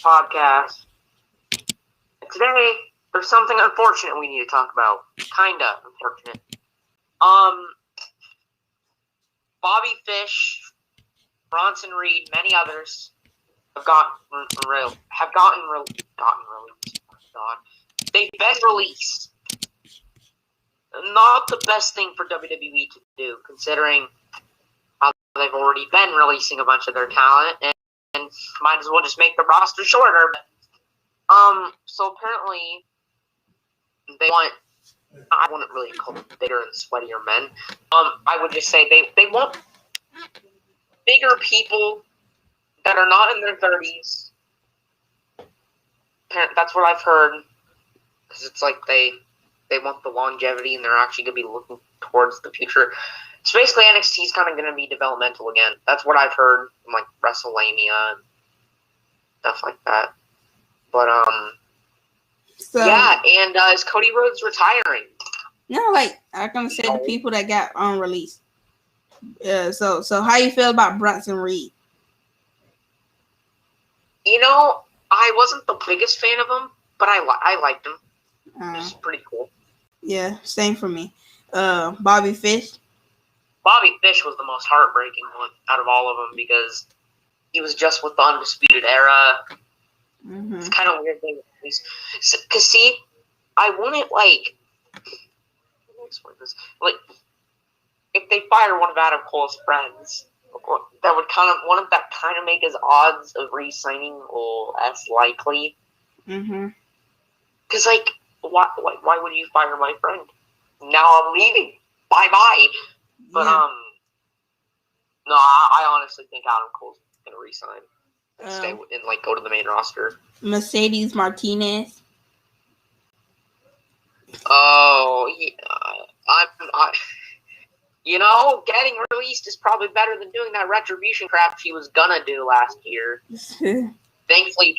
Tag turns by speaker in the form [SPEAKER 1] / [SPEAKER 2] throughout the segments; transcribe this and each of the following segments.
[SPEAKER 1] podcast. Today, there's something unfortunate we need to talk about. Kinda unfortunate. Bobby Fish, Bronson Reed, many others have gotten released. God, they've been released. Not the best thing for WWE to do, considering how they've already been releasing a bunch of their talent, and might as well just make the roster shorter. So apparently they want. I wouldn't really call them bigger and sweatier men. I would just say they want bigger people that are not in their 30s. That's what I've heard. Because it's like they want the longevity and they're actually going to be looking towards the future. So basically NXT is kind of going to be developmental again. That's what I've heard from like WrestleMania and stuff like that. But yeah, and is Cody Rhodes retiring?
[SPEAKER 2] No, like I'm gonna say the people that got released. So how you feel about Bronson Reed?
[SPEAKER 1] You know, I wasn't the biggest fan of him, but I liked him. It's pretty cool.
[SPEAKER 2] Yeah, same for me. Bobby Fish.
[SPEAKER 1] Bobby Fish was the most heartbreaking one out of all of them because he was just with the Undisputed Era.
[SPEAKER 2] Mm-hmm.
[SPEAKER 1] It's kind of a weird thing. Because, see, I wouldn't, like, if they fire one of Adam Cole's friends, that would kind of make his odds of re-signing less likely.
[SPEAKER 2] Mm-hmm.
[SPEAKER 1] Because, like, why would you fire my friend? Now I'm leaving. Bye-bye. But, no, I honestly think Adam Cole's going to re-sign. Stay and go to the main roster.
[SPEAKER 2] Mercedes Martinez.
[SPEAKER 1] Oh, yeah. Getting released is probably better than doing that retribution crap she was gonna do last year. Thankfully,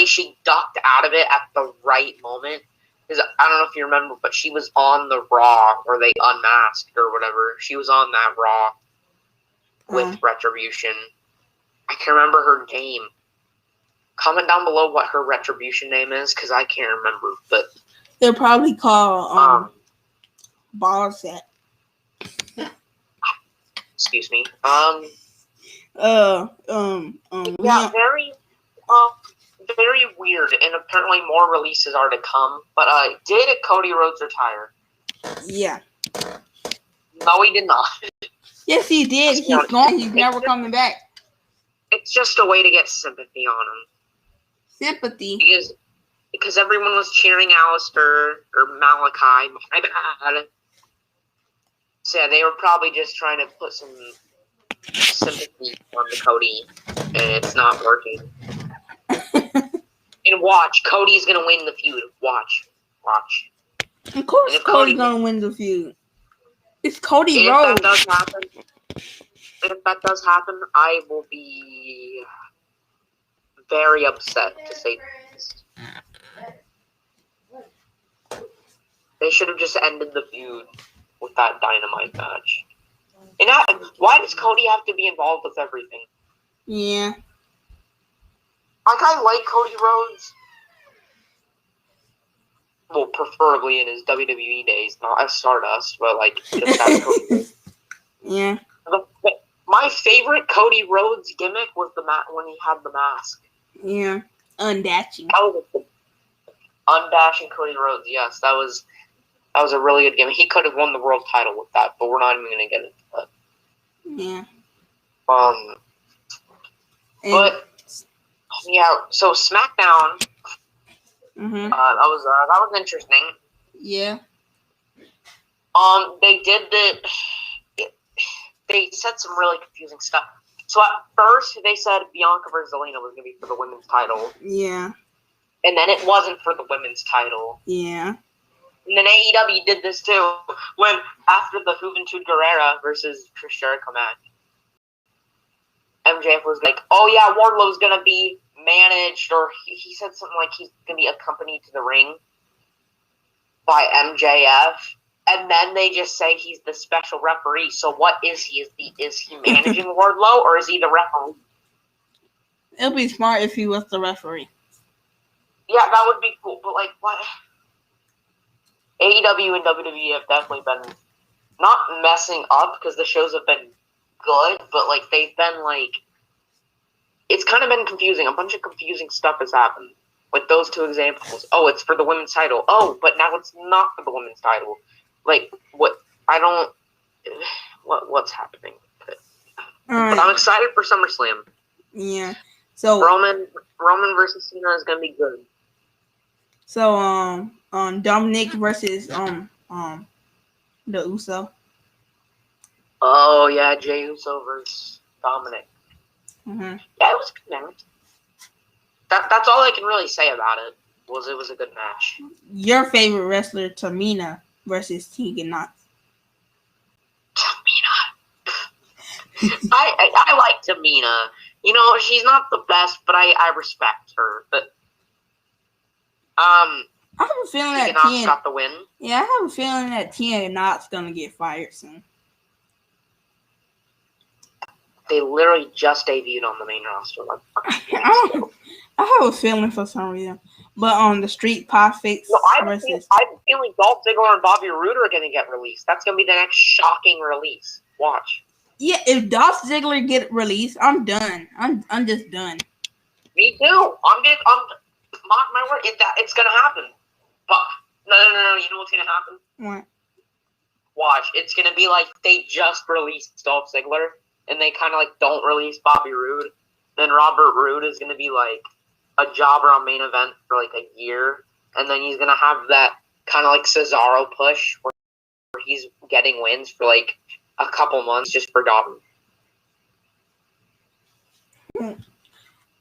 [SPEAKER 1] she ducked out of it at the right moment. Because I don't know if you remember, but she was on the Raw, or they unmasked or whatever. She was on that Raw with Retribution. I can't remember her name. Comment down below what her Retribution name is, because I can't remember. But
[SPEAKER 2] they'll probably call Ballset.
[SPEAKER 1] Excuse me.
[SPEAKER 2] Yeah,
[SPEAKER 1] very weird, and apparently more releases are to come. But did Cody Rhodes retire?
[SPEAKER 2] Yeah.
[SPEAKER 1] No, he did not.
[SPEAKER 2] Yes, he did. He's gone. He's never coming back.
[SPEAKER 1] It's just a way to get sympathy on him.
[SPEAKER 2] Sympathy?
[SPEAKER 1] Because everyone was cheering Alistair or Malachi. My bad. So yeah, they were probably just trying to put some sympathy on the Cody, and it's not working. And watch, Cody's gonna win the feud. Watch.
[SPEAKER 2] Of course, Cody's gonna win the feud. It's Cody Rhodes.
[SPEAKER 1] If that does happen, I will be very upset, to say the least. They should have just ended the feud with that Dynamite match. And why does Cody have to be involved with everything?
[SPEAKER 2] Yeah.
[SPEAKER 1] Like, I like Cody Rhodes. Well, preferably in his WWE days, not as Stardust, but, like, just as Cody Rhodes.
[SPEAKER 2] Yeah.
[SPEAKER 1] My favorite Cody Rhodes gimmick was when he had the mask.
[SPEAKER 2] Yeah. Undashing.
[SPEAKER 1] Undashing Cody Rhodes, yes. That was a really good gimmick. He could have won the world title with that, but we're not even going to get into that.
[SPEAKER 2] Yeah.
[SPEAKER 1] But yeah, so SmackDown.
[SPEAKER 2] Mm-hmm.
[SPEAKER 1] That was interesting.
[SPEAKER 2] Yeah.
[SPEAKER 1] They said some really confusing stuff. So at first they said Bianca Zelina was going to be for the women's title.
[SPEAKER 2] Yeah.
[SPEAKER 1] And then it wasn't for the women's title.
[SPEAKER 2] Yeah.
[SPEAKER 1] And then AEW did this too, when after the Juventud Guerrera versus Chris Jericho match, MJF was like, oh yeah, Wardlow's going to be managed, or he said something like he's going to be accompanied to the ring by MJF, and then they just say he's the special referee. So what is he? Is he managing Wardlow, or is he the referee?
[SPEAKER 2] It'll be smart if he was the referee.
[SPEAKER 1] Yeah, that would be cool. But like, what? AEW and WWE have definitely been not messing up because the shows have been good, but like they've been like, it's kind of been confusing. A bunch of confusing stuff has happened. With those two examples. Oh, it's for the women's title. Oh, but now it's not for the women's title. Like, what? I don't. What's happening? But I'm excited for SummerSlam.
[SPEAKER 2] Yeah. So
[SPEAKER 1] Roman versus Cena is gonna be good.
[SPEAKER 2] So Dominic versus the Uso.
[SPEAKER 1] Oh yeah, Jey Uso versus Dominic.
[SPEAKER 2] Mm-hmm.
[SPEAKER 1] Yeah, it was a good match. That's all I can really say about it. It was a good match.
[SPEAKER 2] Your favorite wrestler, Tamina versus Tegan Knox.
[SPEAKER 1] Tamina. I like Tamina. You know, she's not the best, but I respect her. But
[SPEAKER 2] I have a feeling that
[SPEAKER 1] Knox got the win.
[SPEAKER 2] Yeah, I have a feeling that Tegan Knox gonna get fired soon.
[SPEAKER 1] They literally just debuted on the main roster.
[SPEAKER 2] I have a feeling for some reason. But on the Street Profits
[SPEAKER 1] I have a feeling Dolph Ziggler and Bobby Roode are going to get released. That's going to be the next shocking release. Watch.
[SPEAKER 2] Yeah, if Dolph Ziggler get released, I'm done. I'm just done.
[SPEAKER 1] Me too. I'm mark my word. It's going to happen. But no. You know what's going to happen?
[SPEAKER 2] What?
[SPEAKER 1] Watch. It's going to be like they just released Dolph Ziggler, and they kind of like don't release Bobby Roode. Then Robert Roode is going to be like a jobber on main event for like a year, and then he's going to have that kind of like Cesaro push where he's getting wins for like a couple months just forgotten.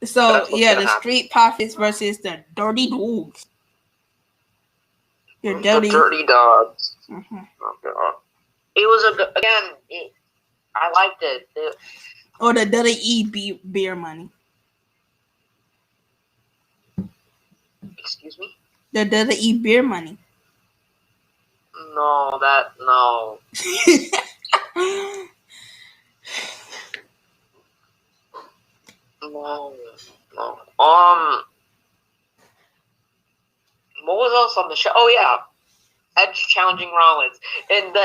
[SPEAKER 2] So yeah, the Street Profits versus the Dirty Dogs.
[SPEAKER 1] The Dirty Dogs.
[SPEAKER 2] Mm-hmm.
[SPEAKER 1] Oh, God. It was I liked it.
[SPEAKER 2] Or the WWE Beer Money.
[SPEAKER 1] Excuse me?
[SPEAKER 2] The WWE Beer Money.
[SPEAKER 1] No. No. What was else on the show? Oh yeah, Edge challenging Rollins, and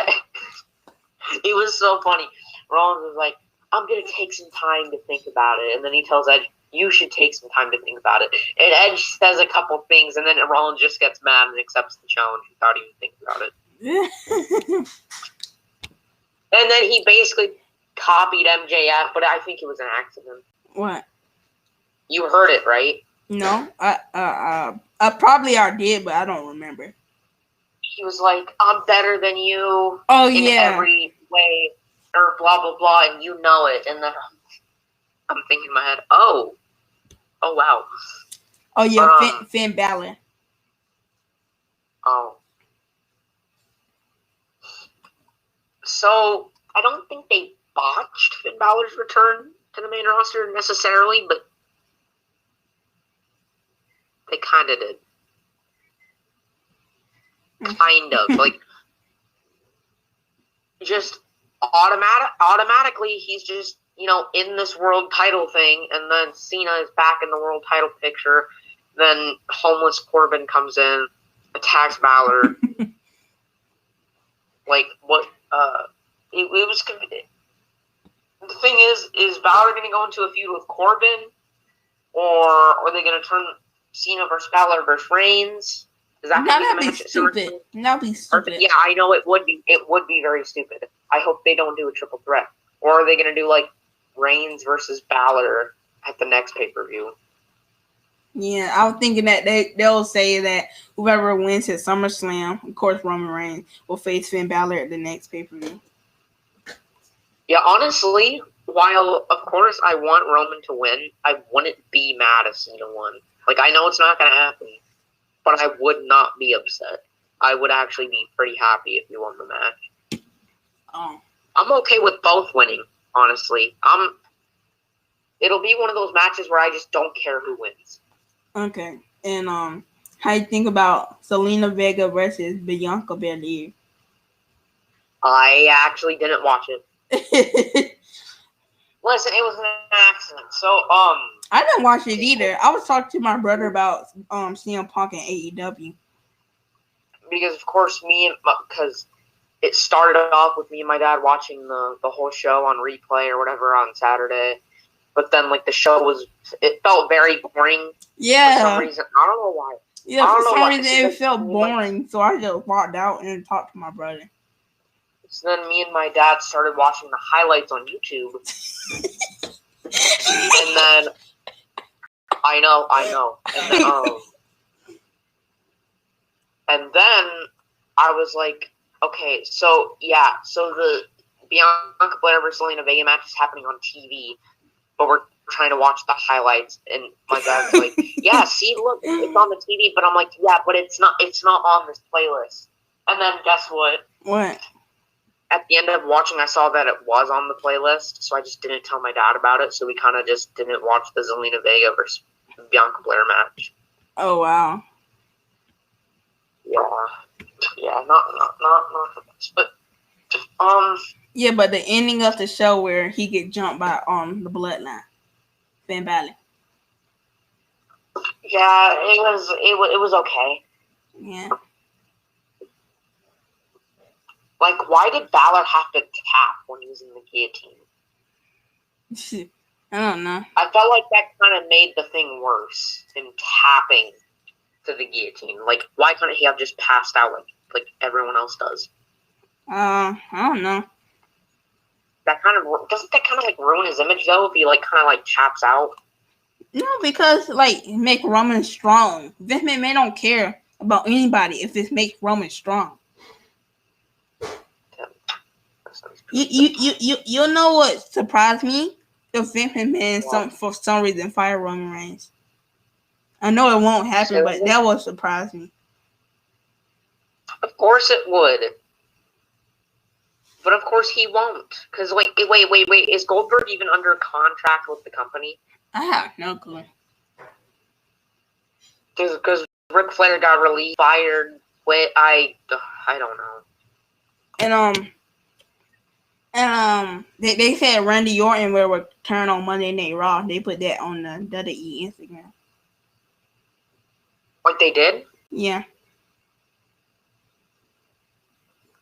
[SPEAKER 1] it was so funny. Rollins was like, "I'm gonna take some time to think about it," and then he tells Edge, "You should take some time to think about it." And Edge says a couple things, and then Rollins just gets mad and accepts the challenge without even thinking about it. And then he basically copied MJF, but I think it was an accident.
[SPEAKER 2] What?
[SPEAKER 1] You heard it, right?
[SPEAKER 2] No, I probably did, but I don't remember.
[SPEAKER 1] He was like, "I'm better than you."
[SPEAKER 2] Oh
[SPEAKER 1] in every way, or blah blah blah, and you know it. And then I'm thinking in my head, oh wow.
[SPEAKER 2] Oh yeah, Finn Balor.
[SPEAKER 1] Oh. So I don't think they botched Finn Balor's return to the main roster necessarily, but they kind of did. Kind of. Like, just automatically, he's just, in this world title thing, and then Cena is back in the world title picture. Then homeless Corbin comes in, attacks Balor. Like, what, it was, the thing is Balor going to go into a feud with Corbin, or are they going to turn Cena versus Balor versus Reigns? Is that
[SPEAKER 2] That'd be stupid. That'd be stupid.
[SPEAKER 1] Yeah, I know it would be. It would be very stupid. I hope they don't do a triple threat. Or are they going to do like Reigns versus Balor at the next pay-per-view?
[SPEAKER 2] Yeah, I was thinking that they'll say that whoever wins at SummerSlam, of course Roman Reigns, will face Finn Balor at the next pay-per-view.
[SPEAKER 1] Yeah, honestly, while of course I want Roman to win, I wouldn't be mad if Cena won. Like, I know it's not going to happen, but I would not be upset. I would actually be pretty happy if you won the match.
[SPEAKER 2] Oh. I'm
[SPEAKER 1] okay with both winning, honestly. It'll be one of those matches where I just don't care who wins.
[SPEAKER 2] Okay. And how you think about Selena Vega versus Bianca Belair? I
[SPEAKER 1] actually didn't watch it. Listen, it was an accident. So,
[SPEAKER 2] I didn't watch it either. I was talking to my brother about CM Punk and AEW.
[SPEAKER 1] Because, of course, because it started off with me and my dad watching the whole show on replay or whatever on Saturday. But then, like, the show it felt very boring.
[SPEAKER 2] Yeah.
[SPEAKER 1] For some reason. I don't know why.
[SPEAKER 2] Yeah, for some reason it felt boring. So I just walked out and talked to my brother. So
[SPEAKER 1] then me and my dad started watching the highlights on YouTube. And then, I know. And then I was like, okay, so the Bianca Belair versus Zelina Vega match is happening on TV, but we're trying to watch the highlights. And my dad's like, yeah, see, look, it's on the TV. But I'm like, yeah, but it's not on this playlist. And then guess what?
[SPEAKER 2] What?
[SPEAKER 1] At the end of watching, I saw that it was on the playlist, so I just didn't tell my dad about it. So we kind of just didn't watch the Zelina Vega versus Bianca Belair match.
[SPEAKER 2] Oh wow.
[SPEAKER 1] Yeah, not the best, but
[SPEAKER 2] Yeah, but the ending of the show where he get jumped by the Bloodline, Finn Balor.
[SPEAKER 1] Yeah, it was okay.
[SPEAKER 2] Yeah.
[SPEAKER 1] Like, why did Balor have to tap when he was in the guillotine?
[SPEAKER 2] I don't know.
[SPEAKER 1] I felt like that kind of made the thing worse than tapping to the guillotine. Like, why couldn't he have just passed out like everyone else does?
[SPEAKER 2] I don't know.
[SPEAKER 1] Doesn't that kind of like ruin his image though if he like kind of like taps out?
[SPEAKER 2] No, because like make Roman strong. Vince McMahon don't care about anybody if it makes Roman strong. You know what surprised me? If Vince McMahon for some reason fire Roman Reigns. I know it won't happen, but that would surprise me.
[SPEAKER 1] Of course it would. But of course he won't. Because wait. Is Goldberg even under contract with the company?
[SPEAKER 2] I have no clue.
[SPEAKER 1] Because Ric Flair got released, fired, quit. I don't know.
[SPEAKER 2] And they said Randy Orton will return on Monday Night Raw. They put that on the WWE Instagram.
[SPEAKER 1] Like they did?
[SPEAKER 2] Yeah.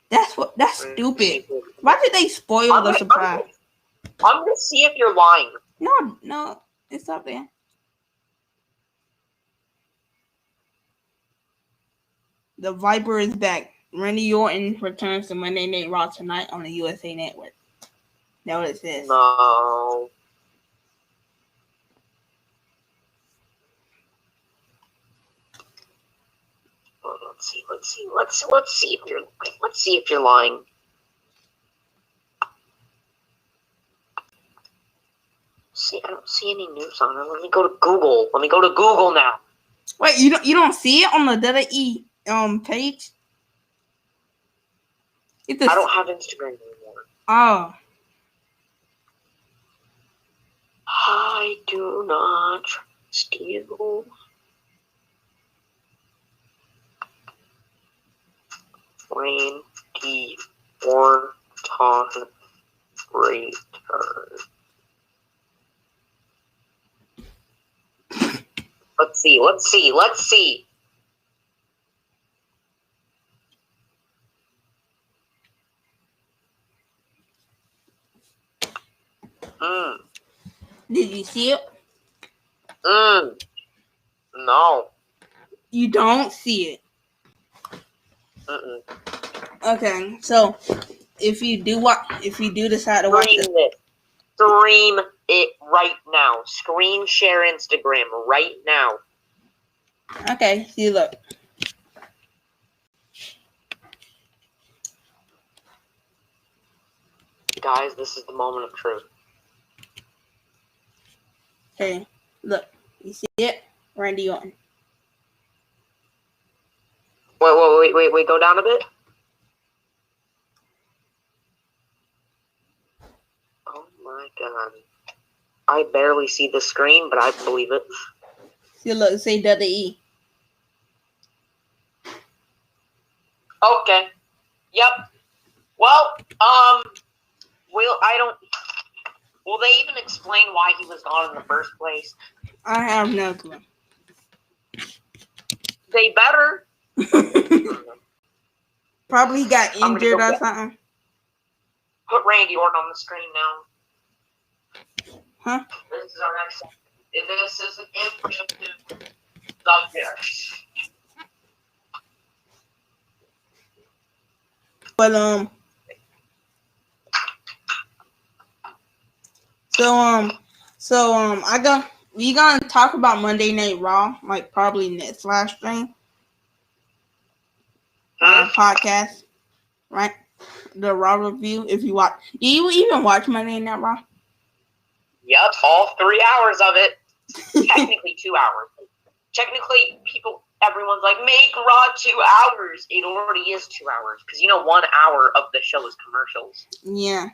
[SPEAKER 2] That's stupid. Why did they spoil the surprise?
[SPEAKER 1] I'm gonna see if you're lying.
[SPEAKER 2] No, it's up there. The Viper is back. Randy Orton returns to Monday Night Raw tonight on the USA Network. That's what it says.
[SPEAKER 1] No. Let's see if you're lying. See, I don't see any news on it. Let me go to Google now.
[SPEAKER 2] Wait, you don't see it on the WWE page?
[SPEAKER 1] I don't have Instagram anymore.
[SPEAKER 2] Oh.
[SPEAKER 1] I do not trust you. Randy Orton return. Let's see.
[SPEAKER 2] Did you see it?
[SPEAKER 1] No.
[SPEAKER 2] You don't see it. Okay, so if you do decide to watch it,
[SPEAKER 1] stream it right now. Screen share Instagram right now.
[SPEAKER 2] Okay, see, look.
[SPEAKER 1] Guys, this is the moment of truth.
[SPEAKER 2] Okay, look. You see it? Randy Orton.
[SPEAKER 1] Wait, go down a bit. Oh my god. I barely see the screen, but I believe it.
[SPEAKER 2] See, look, say WWE.
[SPEAKER 1] Okay. Yep. Well, Will they even explain why he was gone in the first place?
[SPEAKER 2] I have no clue.
[SPEAKER 1] They better.
[SPEAKER 2] Probably he got injured or something.
[SPEAKER 1] Put Randy Orton on the screen now.
[SPEAKER 2] Huh?
[SPEAKER 1] This is our next segment. This is an informative subject.
[SPEAKER 2] But we gonna talk about Monday Night Raw, like probably next live stream podcast, right? The Raw review. If you watch, do you even watch Monday Night Raw?
[SPEAKER 1] Yep, all 3 hours of it. Technically 2 hours. Technically, everyone's like, make Raw 2 hours. It already is 2 hours because 1 hour of the show is commercials.
[SPEAKER 2] Yeah.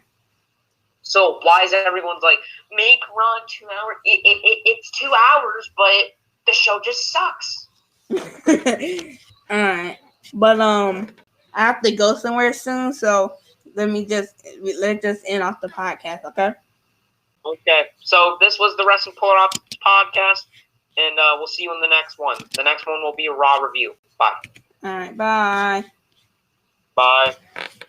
[SPEAKER 1] So why is everyone's like, make Raw 2 hours? It's 2 hours, but the show just sucks.
[SPEAKER 2] All right, but I have to go somewhere soon, so let's just end off the podcast, okay?
[SPEAKER 1] Okay, so this was the Wrestling Polar Opposites podcast, and we'll see you in the next one. The next one will be a Raw review. Bye.
[SPEAKER 2] All right, bye.
[SPEAKER 1] Bye.